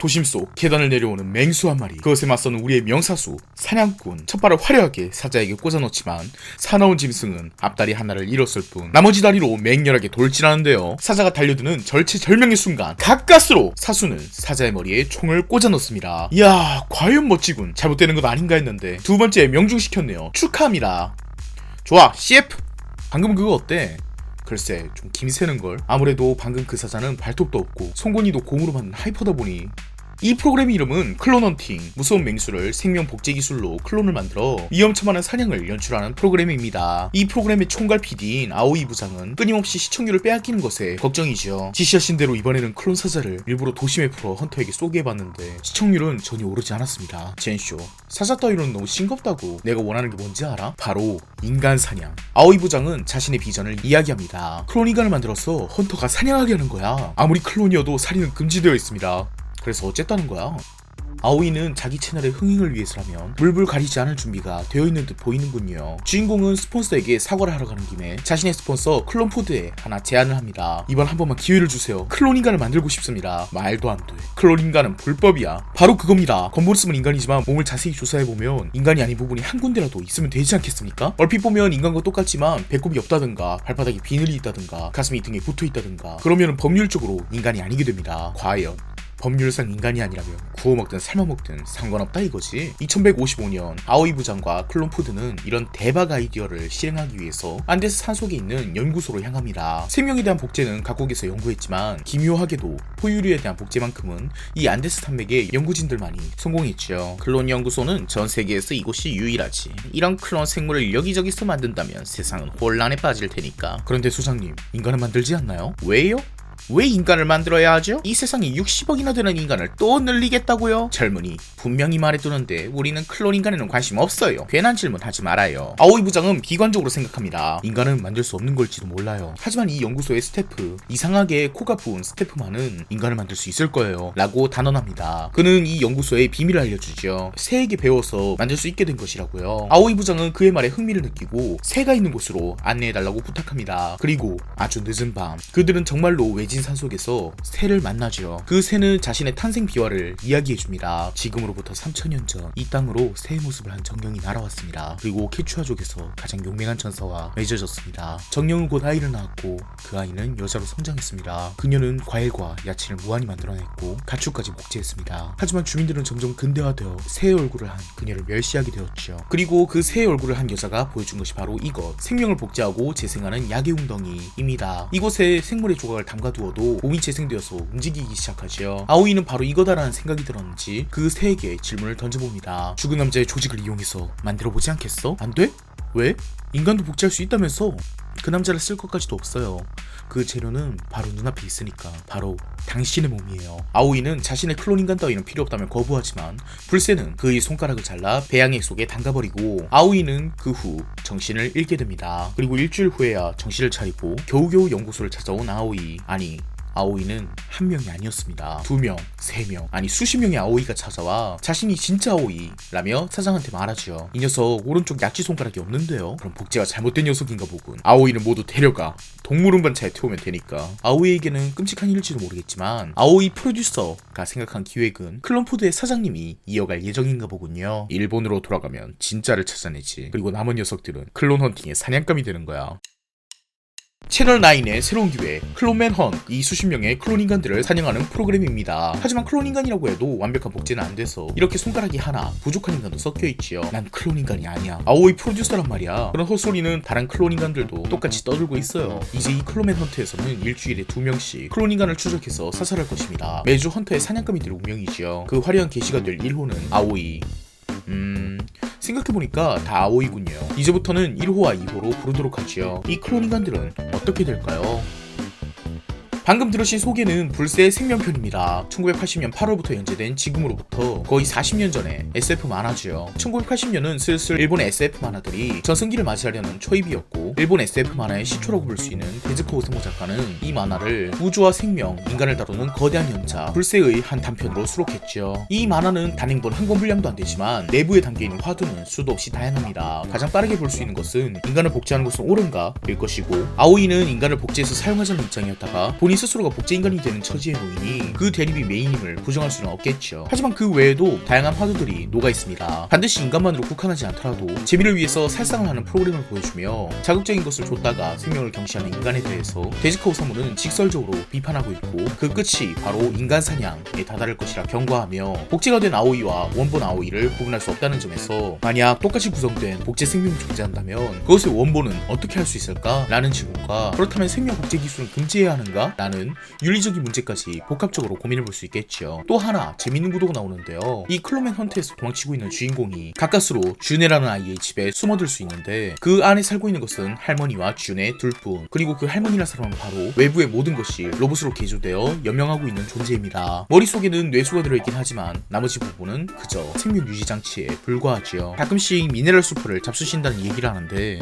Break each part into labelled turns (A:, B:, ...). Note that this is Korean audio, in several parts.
A: 도심 속 계단을 내려오는 맹수 한 마리, 그것에 맞서는 우리의 명사수 사냥꾼. 첫발을 화려하게 사자에게 꽂아놓지만 사나운 짐승은 앞다리 하나를 잃었을 뿐 나머지 다리로 맹렬하게 돌진하는데요. 사자가 달려드는 절체절명의 순간 가까스로 사수는 사자의 머리에 총을 꽂아놓습니다. 이야, 과연 멋지군. 잘못되는 것 아닌가 했는데 두 번째 명중시켰네요. 축하합니다. 좋아, CF. 방금 그거 어때? 글쎄, 좀 김새는걸. 아무래도 방금 그 사자는 발톱도 없고 송곳니도 공으로 만든 하이퍼다 보니. 이 프로그램 이름은 클론 헌팅. 무서운 맹수를 생명 복제 기술로 클론을 만들어 위험천만한 사냥을 연출하는 프로그램입니다. 이 프로그램의 총괄 PD인 아오이 부장은 끊임없이 시청률을 빼앗기는 것에 걱정이죠. 지시하신 대로 이번에는 클론 사자를 일부러 도심에 풀어 헌터에게 쏘게 해봤는데 시청률은 전혀 오르지 않았습니다. 젠쇼, 사자 따위로는 너무 싱겁다고. 내가 원하는 게 뭔지 알아? 바로 인간 사냥. 아오이 부장은 자신의 비전을 이야기합니다. 클론 인간을 만들어서 헌터가 사냥하게 하는 거야. 아무리 클론이어도 살인은 금지되어 있습니다. 그래서 어쨌다는 거야? 아오이는 자기 채널의 흥행을 위해서라면 물불 가리지 않을 준비가 되어 있는 듯 보이는군요. 주인공은 스폰서에게 사과를 하러 가는 김에 자신의 스폰서 클론푸드에 하나 제안을 합니다. 이번 한 번만 기회를 주세요. 클론 인간을 만들고 싶습니다. 말도 안 돼. 클론 인간은 불법이야. 바로 그겁니다. 겉모습은 인간이지만 몸을 자세히 조사해보면 인간이 아닌 부분이 한 군데라도 있으면 되지 않겠습니까? 얼핏 보면 인간과 똑같지만 배꼽이 없다든가 발바닥에 비늘이 있다든가 가슴이 등에 붙어있다든가 그러면 법률적으로 인간이 아니게 됩니다. 과연 법률상 인간이 아니라면 구워먹든 삶아먹든 상관없다 이거지. 2155년 아오이 부장과 클론푸드는 이런 대박 아이디어를 실행하기 위해서 안데스 산속에 있는 연구소로 향합니다. 생명에 대한 복제는 각국에서 연구했지만 기묘하게도 포유류에 대한 복제만큼은 이 안데스 산맥의 연구진들만이 성공했죠. 클론 연구소는 전 세계에서 이곳이 유일하지. 이런 클론 생물을 여기저기서 만든다면 세상은 혼란에 빠질 테니까. 그런데 소장님, 인간을 만들지 않나요? 왜요? 왜 인간을 만들어야 하죠? 이 세상에 60억이나 되는 인간을 또 늘리겠다고요? 젊은이, 분명히 말해두는데 우리는 클론 인간에는 관심 없어요. 괜한 질문 하지 말아요. 아오이 부장은 비관적으로 생각합니다. 인간은 만들 수 없는 걸지도 몰라요. 하지만 이 연구소의 스태프, 이상하게 코가 부은 스태프만은 인간을 만들 수 있을 거예요 라고 단언합니다. 그는 이 연구소의 비밀을 알려주죠. 새에게 배워서 만들 수 있게 된 것이라고요. 아오이 부장은 그의 말에 흥미를 느끼고 새가 있는 곳으로 안내해달라고 부탁합니다. 그리고 아주 늦은 밤 그들은 정말로 외진 산속에서 새를 만나죠. 그 새는 자신의 탄생 비화를 이야기해줍니다. 지금으로부터 3000년 전 이 땅으로 새의 모습을 한 정령이 날아왔습니다. 그리고 퀴추아족에서 가장 용맹한 전사와 맺어졌습니다. 정령은 곧 아이를 낳았고 그 아이는 여자로 성장했습니다. 그녀는 과일과 야채를 무한히 만들어냈고 가축까지 복제했습니다. 하지만 주민들은 점점 근대화되어 새의 얼굴을 한 그녀를 멸시하게 되었죠. 그리고 그 새의 얼굴을 한 여자가 보여준 것이 바로 이것, 생명을 복제하고 재생하는 약의 웅덩이입니다. 이곳에 생물의 조각을 담가두어도 몸이 재생되어서 움직이기 시작하죠. 아오이는 바로 이거다라는 생각이 들었는지 그 새에게 질문을 던져봅니다. 죽은 남자의 조직을 이용해서 만들어보지 않겠어? 안 돼? 왜? 인간도 복제할 수 있다면서? 그 남자를 쓸 것까지도 없어요. 그 재료는 바로 눈앞에 있으니까 바로 당신의 몸이에요. 아오이는 자신의 클론 인간 따위는 필요 없다며 거부하지만 불새는 그의 손가락을 잘라 배양액 속에 담가버리고 아오이는 그 후 정신을 잃게 됩니다. 그리고 일주일 후에야 정신을 차리고 겨우겨우 연구소를 찾아온 아오이. 아니, 아오이는 한 명이 아니었습니다. 2명, 3명, 아니 수십 명의 아오이가 찾아와 자신이 진짜 아오이라며 사장한테 말하죠. 이 녀석 오른쪽 약지 손가락이 없는데요? 그럼 복제가 잘못된 녀석인가 보군. 아오이는 모두 데려가 동물 운반차에 태우면 되니까. 아오이에게는 끔찍한 일일지도 모르겠지만 아오이 프로듀서가 생각한 기획은 클론푸드의 사장님이 이어갈 예정인가 보군요. 일본으로 돌아가면 진짜를 찾아내지. 그리고 남은 녀석들은 클론 헌팅의 사냥감이 되는 거야. 채널9의 새로운 기회, 클론맨 헌. 이 수십 명의 클론 인간들을 사냥하는 프로그램입니다. 하지만 클론 인간이라고 해도 완벽한 복제는 안 돼서 이렇게 손가락이 하나 부족한 인간도 섞여있지요. 난 클론 인간이 아니야. 아오이 프로듀서란 말이야. 그런 헛소리는 다른 클론 인간들도 똑같이 떠들고 있어요. 이제 이 클론맨 헌트에서는 일주일에 2명씩 클론 인간을 추적해서 사살할 것입니다. 매주 헌터의 사냥감이 될 운명이지요. 그 화려한 계시가 될 1호는 아오이. 생각해보니까 다 아오이군요. 이제부터는 1호와 2호로 부르도록 하지요. 이 클론 인간들은 어떻게 될까요? 방금 들으신 소개는 불새의 생명편입니다. 1980년 8월부터 연재된 지금으로부터 거의 40년 전에 SF 만화죠. 1980년은 슬슬 일본의 SF 만화들이 전성기를 맞이하려는 초입이었고 일본 SF 만화의 시초라고 볼 수 있는 데즈코 오사무 작가는 이 만화를 우주와 생명, 인간을 다루는 거대한 연차 불새의 한 단편으로 수록했죠. 이 만화는 단행본 한 권 분량도 안 되지만 내부에 담겨있는 화두는 수도 없이 다양합니다. 가장 빠르게 볼 수 있는 것은 인간을 복제하는 것은 옳은가? 일 것이고 아오이는 인간을 복제해서 사용하자는 입장이었다가 본인 본인 스스로가 복제인간이 되는 처지에 놓이니 그 대립이 메인임을 부정할 수는 없겠죠. 하지만 그 외에도 다양한 화두들이 녹아 있습니다. 반드시 인간만으로 국한하지 않더라도 재미를 위해서 살상을 하는 프로그램을 보여주며 자극적인 것을 줬다가 생명을 경시하는 인간에 대해서 데이지카 오사무는 직설적으로 비판하고 있고 그 끝이 바로 인간 사냥에 다다를 것이라 경고하며 복제가 된 아오이와 원본 아오이를 구분할 수 없다는 점에서 만약 똑같이 구성된 복제 생명이 존재한다면 그것의 원본은 어떻게 할 수 있을까? 라는 질문과 그렇다면 생명 복제 기술은 금지해야 하는가? 라는 윤리적인 문제까지 복합적으로 고민해볼 수 있겠죠. 또 하나 재밌는 구도가 나오는데요. 이 클로맨 헌트에서 도망치고 있는 주인공이 가까스로 준에라는 아이의 집에 숨어들 수 있는데 그 안에 살고 있는 것은 할머니와 준의 둘뿐, 그리고 그 할머니라 사람은 바로 외부의 모든 것이 로봇으로 개조되어 연명하고 있는 존재입니다. 머릿속에는 뇌수가 들어있긴 하지만 나머지 부분은 그저 생명 유지 장치에 불과하지요. 가끔씩 미네랄 수프를 잡수신다는 얘기를 하는데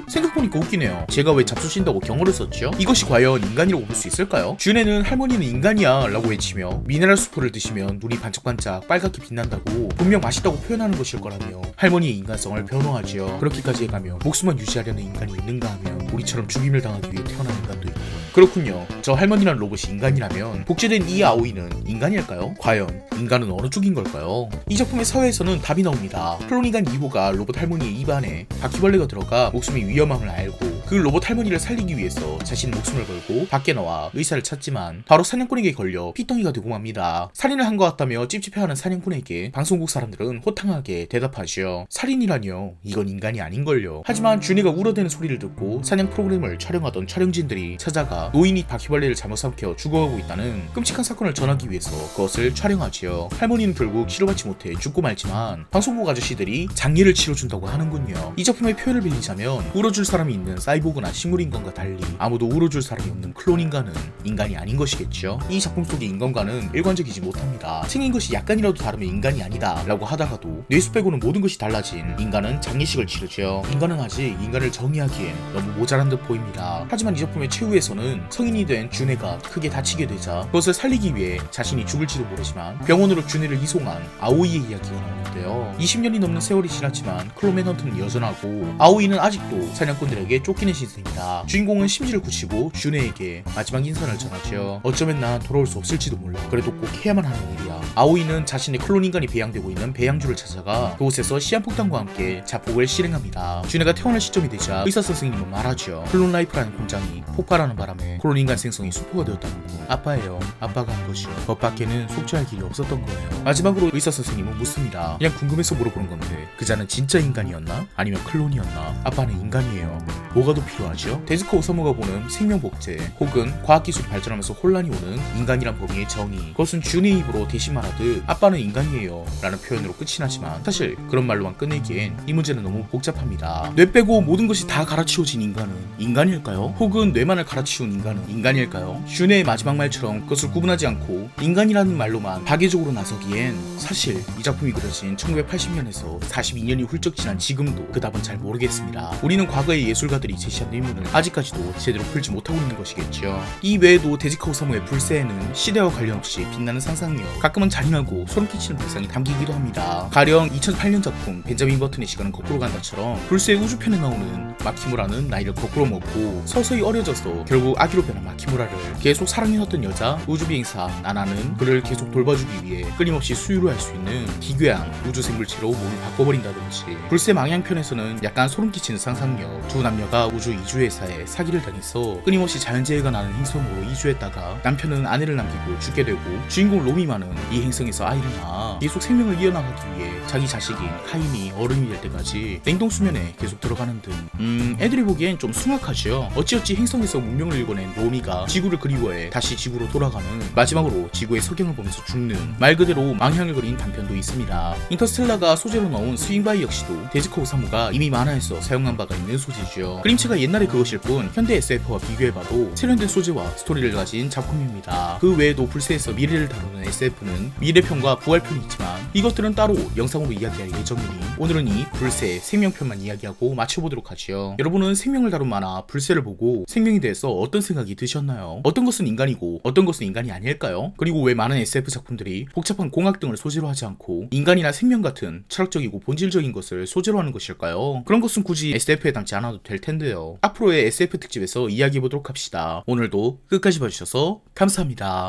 A: 생각해보니까 웃기네요. 제가 왜 잡수신다고 경어를 썼죠? 이것이 과연 인간이라고 볼 수 있을까요? 준에는 할머니는 인간이야 라고 외치며 미네랄 수프를 드시면 눈이 반짝반짝 빨갛게 빛난다고 분명 맛있다고 표현하는 것일 거라며 할머니의 인간성을 변호하지요. 그렇게까지 해가며 목숨만 유지하려는 인간이 있는가 하면 우리처럼 죽임을 당하기 위해 태어난 인간도 있고. 그렇군요. 저 할머니란 로봇이 인간이라면 복제된 이 아오이는 인간일까요? 과연 인간은 어느 쪽인 걸까요? 이 작품의 사회에서는 답이 나옵니다. 클론인간 2호가 로봇 할머니의 입안에 바퀴벌레가 들어가 목숨이 위험함을 알고 그 로봇 할머니를 살리기 위해서 자신의 목숨을 걸고 밖에 나와 의사를 찾지만 바로 사냥꾼에게 걸려 피덩이가 되고 맙니다. 살인을 한 것 같다며 찝찝해하는 사냥꾼에게 방송국 사람들은 호탕하게 대답하죠. 살인이라뇨? 이건 인간이 아닌걸요. 하지만 준이가 울어대는 소리를 듣고 사냥 프로그램을 촬영하던 촬영진들이 찾아가 노인이 바퀴벌레를 잘못 삼켜 죽어가고 있다는 끔찍한 사건을 전하기 위해서 그것을 촬영하지요. 할머니는 결국 치료받지 못해 죽고 말지만 방송국 아저씨들이 장례를 치러준다고 하는군요. 이 작품의 표현을 빌리자면 울어줄 사람이 있는 사이보그나 식물인간과 달리 아무도 울어줄 사람이 없는 클론인간은 인간이 아닌 것이겠죠. 이 작품 속의 인간과는 일관적이지 못합니다. 생긴 것이 약간이라도 다르면 인간이 아니다 라고 하다가도 뇌수 빼고는 모든 것이 달라진 인간은 장례식을 치르죠. 인간은 아직 인간을 정의하기엔 너무 모자란 듯 보입니다. 하지만 이 작품의 최후에서는 성인이 된 준혜가 크게 다치게 되자 그것을 살리기 위해 자신이 죽을지도 모르지만 병원으로 준혜를 이송한 아오이의 이야기가 나오는데요. 20년이 넘는 세월이 지났지만 클로맨 헌트는 여전하고 아오이는 아직도 사냥꾼들에게 쫓기는 신세입니다. 주인공은 심지를 굳히고 준혜에게 마지막 인사를 전하죠. 어쩌면 난 돌아올 수 없을지도 몰라. 그래도 꼭 해야만 하는 일이야. 아오이는 자신의 클론 인간이 배양되고 있는 배양주를 찾아가 그곳에서 시한폭탄과 함께 자폭을 실행합니다. 준혜가 태어날 시점이 되자 의사 선생님은 말하죠. 클론 라이프라는 공장이 폭발하는 바람에 클론 인간 생성이 수포가 되었다는 거. 아빠예요. 아빠가 한 것이요. 그것밖에는 속죄할 길이 없었던 거예요. 마지막으로 의사 선생님은 묻습니다. 그냥 궁금해서 물어보는 건데 그자는 진짜 인간이었나? 아니면 클론이었나? 아빠는 인간이에요. 뭐가 더 필요하죠? 데이지카 오사무가 보는 생명 복제 혹은 과학기술이 발전하면서 혼란이 오는 인간이란 범위의 정의, 그것은 준의 입으로 대신 말하듯 아빠는 인간이에요 라는 표현으로 끝이 나지만 사실 그런 말로만 끝내기엔 이 문제는 너무 복잡합니다. 뇌 빼고 모든 것이 다 갈아치워진 인간은 인간일까요? 혹은 뇌만을 갈아치운 인간은 인간일까요? 준의 마지막 말처럼 그것을 구분하지 않고 인간이라는 말로만 파괴적으로 나서기엔 사실 이 작품이 그려진 1980년에서 42년이 훌쩍 지난 지금도 그 답은 잘 모르겠습니다. 우리는 과거의 예술가들이 제시한 의문을 아직까지도 제대로 풀지 못하고 있는 것이겠죠. 이 외에도 데이지카 오사무의 불새에는 시대와 관련 없이 빛나는 상상력, 가끔은 잔인하고 소름 끼치는 발상이 담기기도 합니다. 가령 2008년 작품 벤자민 버튼의 시간은 거꾸로 간다처럼 불새 우주편에 나오는 마키무라는 나이를 거꾸로 먹고 서서히 어려져서 결국 아기로 변한 마키무라를 계속 사랑해왔던 여자 우주비행사 나나는 그를 계속 돌봐주기 위해 끊임없이 수유를 할 수 있는 기괴한 우주 생물체로 몸을 바꿔버린다든지, 불새 망향편에서는 약간 소름 끼치는 상상력, 두 남녀가 우주 이주회사에 사기를 당해서 끊임없이 자연재해가 나는 행성으로 이주했다가 남편은 아내를 남기고 죽게 되고 주인공 로미마는 이 행성에서 아이를 낳아 계속 생명을 이어나가기 위해 자기 자식인 카인이 어른이 될 때까지 냉동 수면에 계속 들어가는 등 애들이 보기엔 좀 숭악하죠. 어찌어찌 행성에서 문명을 일궈낸 로미가 지구를 그리워해 다시 지구로 돌아가는, 마지막으로 지구의 석양을 보면서 죽는 말 그대로 망향을 그린 단편도 있습니다. 인터스텔라가 소재로 나온 스윙바이 역시도 데이지카 오사무가 이미 만화에서 사용한 바가 있는 소재죠. 그림체가 옛날의 그것일 뿐 현대 SF와 비교해봐도 세련된 소재와 스토리를 가진 작품입니다. 그 외에도 불새에서 미래를 다루는 이야기하는 SF는 미래편과 부활편이 있지만 이것들은 따로 영상으로 이야기할 예정이니 오늘은 이 불새 생명편만 이야기하고 마쳐보도록 하지요. 여러분은 생명을 다룬 만화 불새를 보고 생명에 대해서 어떤 생각이 드셨나요? 어떤 것은 인간이고 어떤 것은 인간이 아닐까요? 그리고 왜 많은 SF 작품들이 복잡한 공학 등을 소재로 하지 않고 인간이나 생명 같은 철학적이고 본질적인 것을 소재로 하는 것일까요? 그런 것은 굳이 SF에 담지 않아도 될 텐데요. 앞으로의 SF 특집에서 이야기해보도록 합시다. 오늘도 끝까지 봐주셔서 감사합니다.